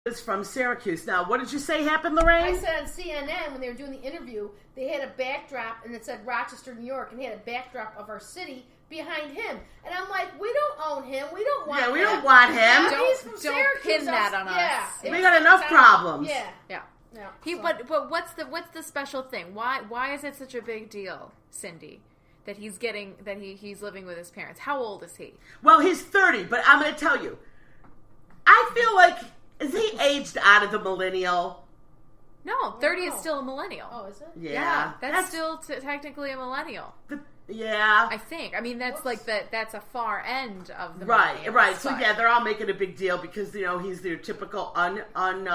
is from Syracuse. Now, what did you say happened, Lorraine? I said on CNN when they were doing the interview, they had a backdrop and it said Rochester, New York, and they had a backdrop of our city behind him. And I'm like, we don't own him. We don't want him. Yeah, we don't want him. Yeah, he's from Don't Syracuse. pin that on us. Yeah, we got enough problems. Yeah. Yeah. But what's the special thing? Why is it such a big deal, Cindy, that he's living with his parents? How old is he? Well, he's 30, but I'm going to tell you, I feel like, is he aged out of the millennial? No, 30 is still a millennial. Oh, is it? Yeah. That's still technically a millennial. Yeah. I think. I mean, that's that's a far end of the Right. So yeah, they're all making a big deal because he's their typical ungrateful.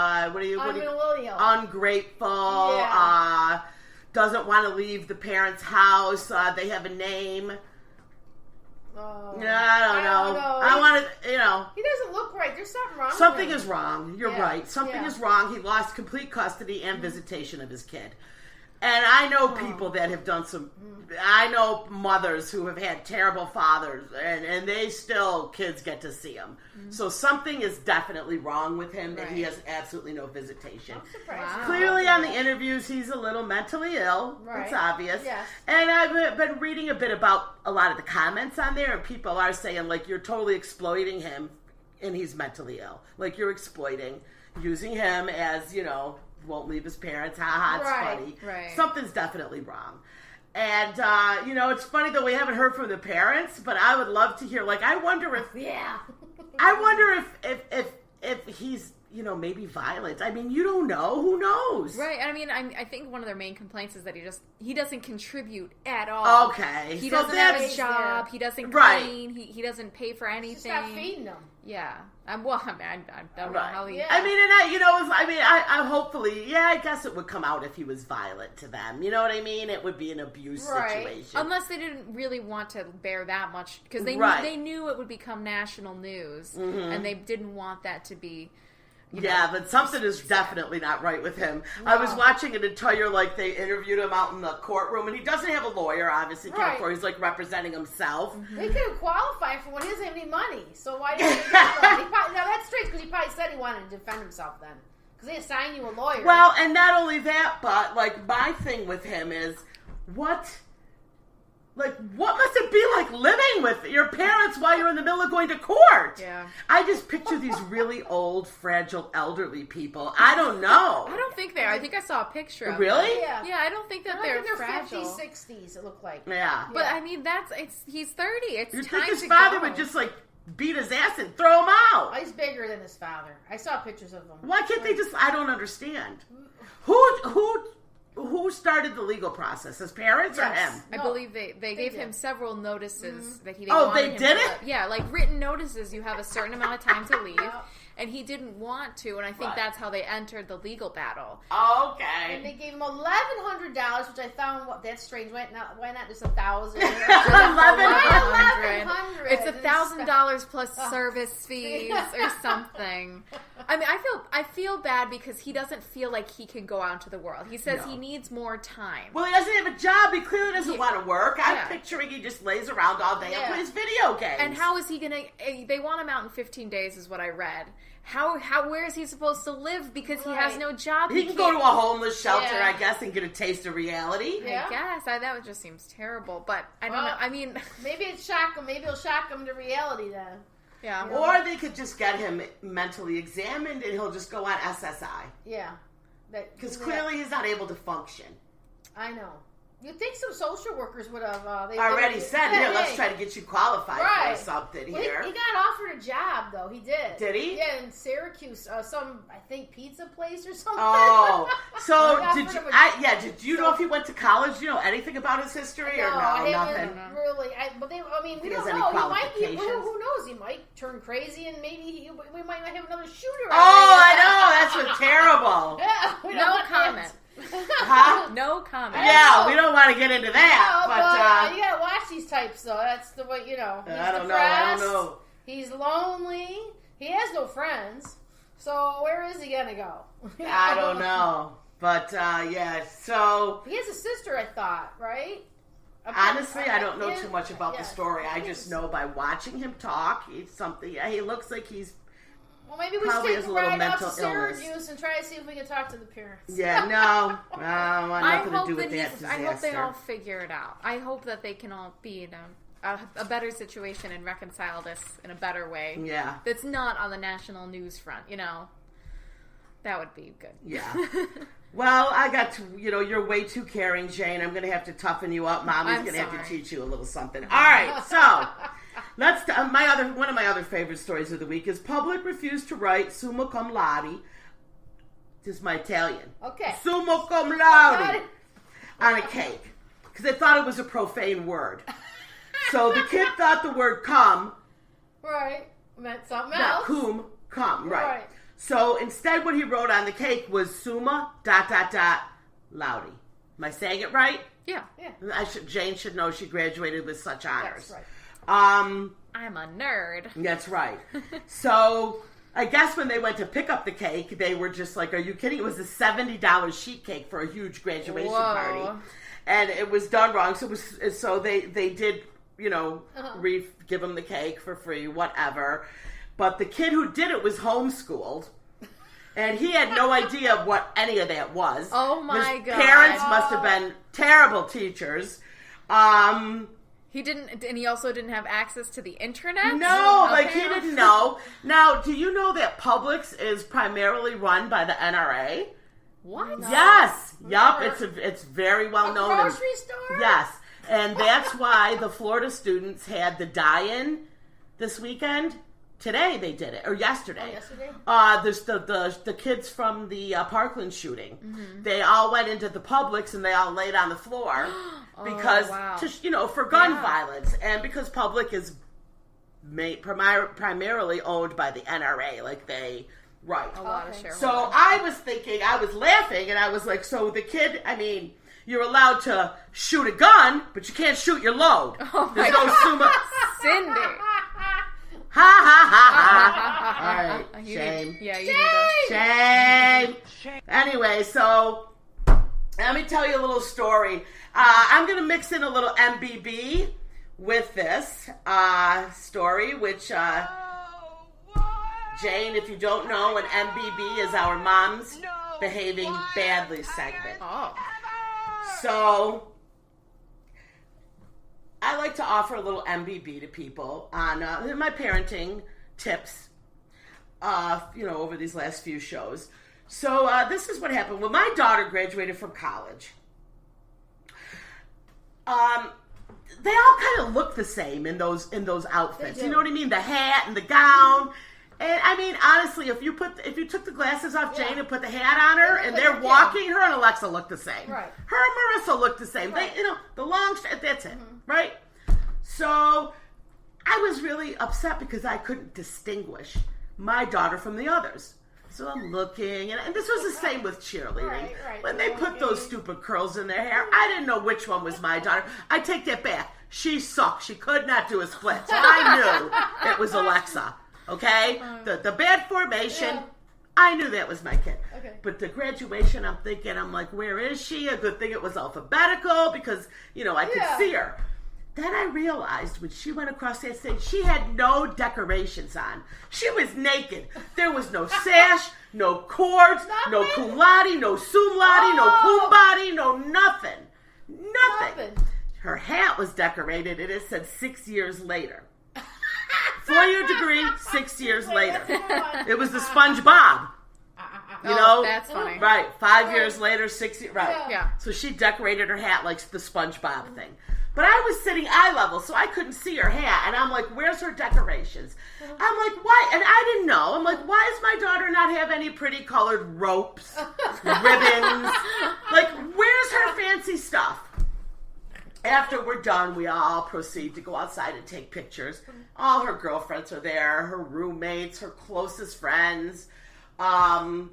Yeah. Doesn't want to leave the parents' house. They have a name. Oh, I don't know. I want to, He doesn't look right. There's something wrong. Something with him. is wrong. You're right. Something is wrong. He lost complete custody and visitation of his kid. And I know people that have done I know mothers who have had terrible fathers, and kids get to see him. Mm-hmm. So something is definitely wrong with him, that he has absolutely no visitation. I'm surprised. Wow. Clearly on the interviews, he's a little mentally ill. Right. It's obvious. Yes. And I've been reading a bit about a lot of the comments on there, and people are saying, like, you're totally exploiting him, and he's mentally ill. Like, you're exploiting, using him as, won't leave his parents. It's funny. Right. Something's definitely wrong. And, it's funny that we haven't heard from the parents, but I would love to hear, like, I wonder if he's, maybe violent. I mean, you don't know. Who knows? Right. I mean, I think one of their main complaints is that he doesn't contrip at all. Okay. He so doesn't have a job. He doesn't clean. He doesn't pay for anything. Just stop feeding them. Yeah. I don't know how he... Yeah. I mean, I hopefully, I guess it would come out if he was violent to them. You know what I mean? It would be an abuse situation. Unless they didn't really want to bear that much, because they knew it would become national news, and they didn't want that to be... but something is definitely not right with him. No. I was watching an entire, they interviewed him out in the courtroom, and he doesn't have a lawyer, obviously, he's, representing himself. Mm-hmm. He could have qualified for one. He doesn't have any money, so why didn't he get one? Now, that's strange, because he probably said he wanted to defend himself then, because they assign you a lawyer. Well, and not only that, but, my thing with him is, what must it be like living with your parents while you're in the middle of going to court? Yeah. I just picture these really old, fragile, elderly people. I don't know. I don't think they are. I think I saw a picture of Really? them. Yeah, I don't think that they're fragile. 50s, 60s, it looked like. Yeah. But, I mean, he's 30. It's You'd time think his to father go. would just, beat his ass and throw him out. Oh, he's bigger than his father. I saw pictures of him. Why can't they just... I don't understand. Who started the legal process? His parents or him? I believe they gave him several notices that he Oh, wanted they him did to it? Yeah, written notices. You have a certain amount of time to leave, and he didn't want to, and I think that's how they entered the legal battle. Okay. And they gave him $1,100, which I found that's strange. Why not just $1,000? $1,100. It's $1,000 plus service fees or something. I mean, I feel bad because he doesn't feel like he can go out into the world. He says he needs more time. Well, he doesn't have a job. He clearly doesn't want to work. I'm picturing he just lays around all day and plays video games. And how is he going to... They want him out in 15 days is what I read. Where is he supposed to live? Because he has no job. He can go to a homeless shelter, I guess, and get a taste of reality. Yeah. I guess. That just seems terrible. But I don't know. I mean... Maybe it'll shock him. Maybe it'll shock him to reality then. Yeah. Or they could just get him mentally examined and he'll just go on SSI. Yeah. Because clearly he's not able to function. I know. You'd think some social workers would have... already said, let's try to get you qualified for something here. He got offered a job, though. He did. Did he? Yeah, in Syracuse. I think, pizza place or something. Oh. So, did you know if he went to college? Do you know anything about his history or no? Nothing? Really. We don't know. He might be... Who knows? He might turn crazy and maybe we might not have another shooter. I know. That's what's terrible. Yeah. No comment. Huh? No comment. Yeah, we don't want to get into that. No, but you gotta watch these types, though. That's the way, He's I don't depressed. know. He's lonely. He has no friends. So where is he gonna go? I don't know. But, so... He has a sister, I thought, right? Honestly, I don't know too much about the story. I just know by watching him talk, he looks like he's Well, maybe we probably should has take a a little ride out mental to illness. Syracuse and try to see if we can talk to the parents. Yeah, no, I want nothing to do with that disaster. I hope they all figure it out. I hope that they can all be in a better situation and reconcile this in a better way. Yeah. That's not on the national news front, you know. That would be good. Yeah. Well, I got to, you're way too caring, Jane. I'm going to have to toughen you up. Mommy's going to have to teach you a little something. All right, so let's. One of my other favorite stories of the week is Public refused to write summa cum laude. This is my Italian. Okay. Summa cum laude on a cake because they thought it was a profane word. So the kid thought the word cum meant something else. Cum, right. So instead what he wrote on the cake was summa ... laude. Am I saying it right? Yeah. Jane should know she graduated with such honors. That's right. I'm a nerd. That's right. So I guess when they went to pick up the cake, they were just like, are you kidding? It was a $70 sheet cake for a huge graduation party. And it was done wrong. So they did, give him the cake for free, whatever. But the kid who did it was homeschooled. And he had no idea what any of that was. Oh my God. His parents must have been terrible teachers. He didn't, and he also didn't have access to the internet? No, he didn't know. Now, do you know that Publix is primarily run by the NRA? What? No. Yes. Yup. It's very well known. A grocery store? Yes. And that's why the Florida students had the die-in this weekend. Today they did it, or yesterday. There's the kids from the Parkland shooting. Mm-hmm. They all went into the Publix and they all laid on the floor because, for gun violence, and because Publix is primarily owned by the NRA, right. A lot of shareholders. So I was laughing, and I was like, so the kid, you're allowed to shoot a gun, but you can't shoot your load. Oh There's no summa. Cindy. Ha ha ha ha. All right, shame. Shame. Anyway, so let me tell you a little story. I'm going to mix in a little MBB with this story, which Jane, if you don't know, an MBB is our Mom's Behaving Badly segment. Oh. So I like to offer a little MBB to people on my parenting tips, over these last few shows. So this is what happened. When my daughter graduated from college, they all kind of look the same in those outfits. You know what I mean? The hat and the gown. And honestly, if you took the glasses off Jane and put the hat on her, and they're walking, her and Alexa look the same. Right. Her and Marissa look the same. Right. They, the long that's it, right? So I was really upset because I couldn't distinguish my daughter from the others. So I'm looking, and this was the same with cheerleading. Right. When they put those stupid curls in their hair, I didn't know which one was my daughter. I take that back. She sucked. She could not do a split. So I knew it was Alexa. Okay? The bad formation, I knew that was my kid. Okay. But the graduation, I'm like, where is she? A good thing it was alphabetical because, I could see her. Then I realized when she went across that stage, she had no decorations on. She was naked. There was no sash, no cords, no cum laude, no sum laude, no cum body, no nothing. Nothing. Her hat was decorated and it said 6 years later. 4-year degree, 6 years later. It was the SpongeBob. That's funny. Right. 5 years later, 6 years. Right. Yeah. So she decorated her hat like the SpongeBob thing. But I was sitting eye level, so I couldn't see her hat. And I'm like, where's her decorations? I'm like, why? And I didn't know. I'm like, why does my daughter not have any pretty colored ropes, ribbons? Like, where's her fancy stuff? After we're done, we all proceed to go outside and take pictures. All her girlfriends are there, her roommates, her closest friends. I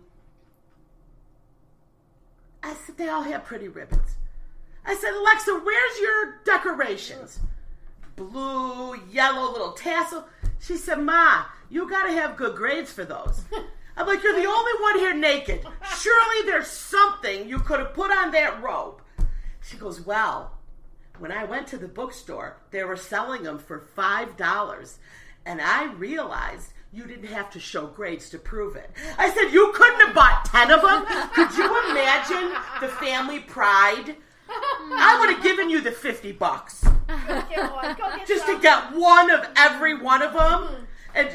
said, they all have pretty ribbons. I said, Alexa, where's your decorations? Blue, yellow, little tassel. She said, Ma, you got to have good grades for those. I'm like, you're the only one here naked. Surely there's something you could have put on that robe. She goes, well, when I went to the bookstore, they were selling them for $5. And I realized you didn't have to show grades to prove it. I said, you couldn't have bought 10 of them? Could you imagine the family pride? I would have given you the $50 just to get one of every one of them. And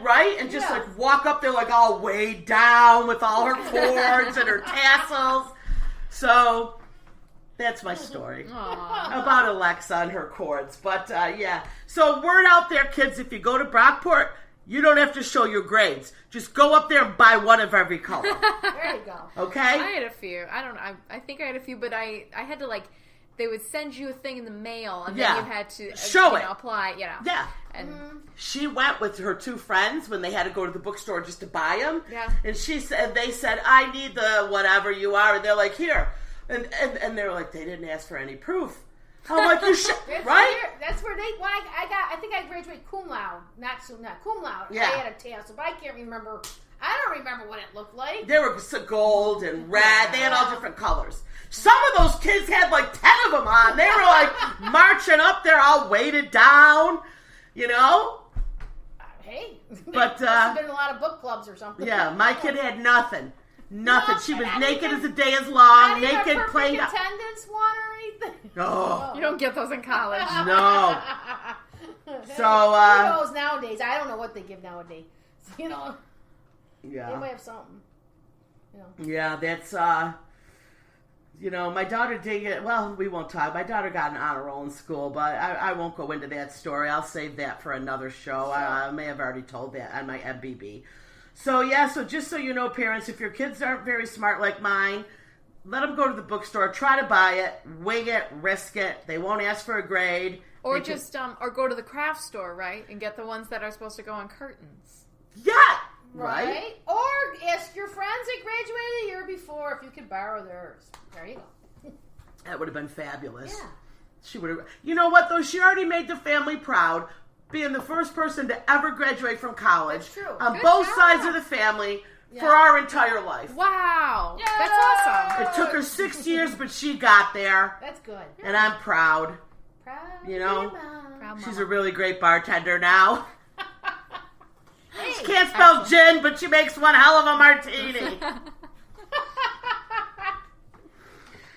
right? And just like walk up there like all weighed down with all her cords and her tassels. So that's my story about Alexa and her cords. But yeah, so word out there, kids, if you go to Brockport, you don't have to show your grades. Just go up there and buy one of every color. There you go. Okay? I had a few. I don't know. I think I had a few, but I had to, like, they would send you a thing in the mail, and then you had to show it. Apply, Yeah. And she went with her two friends when they had to go to the bookstore just to buy them. Yeah. And they said, I need the whatever you are. And they're like, here. And they're like, they didn't ask for any proof. I'm like, you should, right? That's where I think I graduated cum laude. Not cum laude. Yeah. I had a tassel, but I can't remember. I don't remember what it looked like. They were gold and red. They had all different colors. Some of those kids had like 10 of them on. They were like marching up there all weighted down, you know? Hey. But, must have been a lot of book clubs or something. Yeah, my kid had nothing. Nothing. She was naked as the day is long, naked playing. Attendance one or anything. Oh. you don't get those in college. No. So, who knows nowadays? I don't know what they give nowadays. You know. Yeah. They might have something. You know. Yeah, that's, you know, my daughter did get, well, we won't talk. My daughter got an honor roll in school, but I won't go into that story. I'll save that for another show. Sure. I may have already told that on my MBB. So, yeah, so just so you know, parents, if your kids aren't very smart like mine, let them go to the bookstore, try to buy it, wing it, risk it. They won't ask for a grade. Or just, or go to the craft store, right? And get the ones that are supposed to go on curtains. Yeah! Right? Or ask your friends that graduated a year before if you could borrow theirs. There you go. That would have been fabulous. Yeah. She would have. You know what, though? She already made the family proud, being the first person to ever graduate from college. That's true. On Good both job. sides of the family for our entire life. Wow. Yay! That's awesome. It took her 6 years, but she got there. That's good. And I'm proud. Proud You know? Proud She's mama. a really great bartender now. She can't spell gin, but she makes one hell of a martini.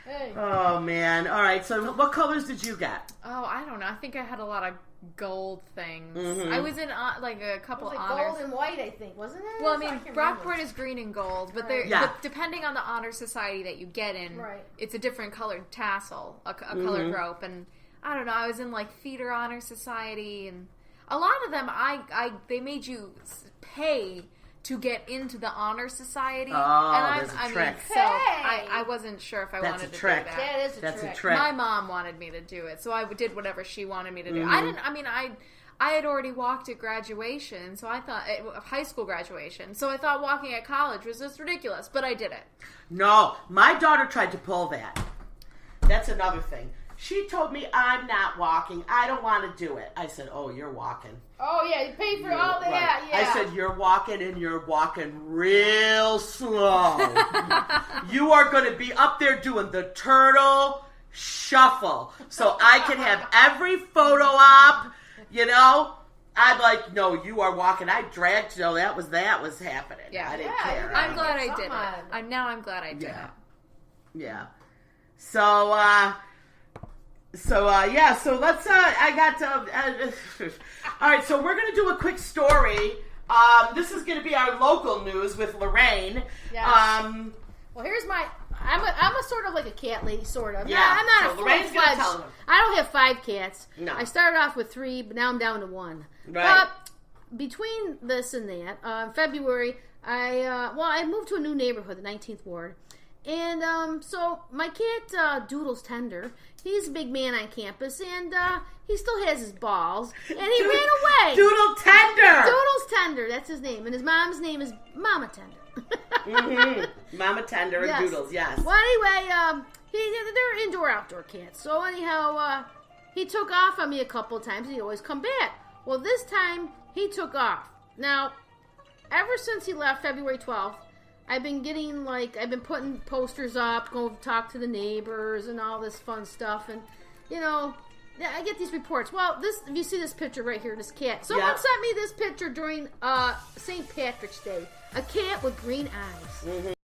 Hey. Oh, man. All right, so what colors did you get? Oh, I don't know. I think I had a lot of gold things. Mm-hmm. I was in like a couple It was like honors. gold and white, I think, wasn't it? Well, I mean, can't remember. Brockport is green and gold, but Right. but depending on the honor society that you get in, Right. it's a different colored tassel, a colored rope, and I don't know. I was in like theater honor society, and a lot of them, they made you pay to get into the honor society. Oh, and there's a trick. mean, so I wasn't sure if I That's wanted a to trick. do that. That is a That's trick. a trick. My mom wanted me to do it, so I did whatever she wanted me to do. Mm-hmm. I had already walked at graduation, so I thought high school graduation. So I thought walking at college was just ridiculous, but I did it. No, my daughter tried to pull that. That's another thing. She told me, I'm not walking. I don't want to do it. I said, oh, you're walking. Oh, yeah, you paid for all that, Right. yeah. I said, you're walking and you're walking real slow. You are going to be up there doing the turtle shuffle. So I can have every photo op, you know. I'm like, no, you are walking. I dragged, that was happening. Yeah. I didn't Yeah, care. I'm glad I did Something. it. I'm glad I did Yeah. it. Yeah. So let's, all right, so we're going to do a quick story. This is going to be our local news with Lorraine. Yes. Well, here's I'm a sort of like a cat lady, sort of. Yeah. I'm not So a Lorraine's gonna tell full-fledged. them. I don't have 5 cats. No. I started off with 3, but now I'm down to 1. Right. But between this and that, February, I moved to a new neighborhood, the 19th Ward. And so my cat, Doodles Tender, he's a big man on campus, and he still has his balls, and he ran away. Doodle Tender! Doodles Tender, that's his name. And his mom's name is Mama Tender. Mm-hmm. Mama Tender and Yes. Doodles, yes. Well, anyway, they're indoor-outdoor cats. So anyhow, he took off on me a couple of times, and he'd always come back. Well, this time, he took off. Now, ever since he left February 12th, I've been putting posters up, going to talk to the neighbors and all this fun stuff. And, I get these reports. Well, if you see this picture right here, this cat. Someone sent me this picture during St. Patrick's Day. A cat with green eyes.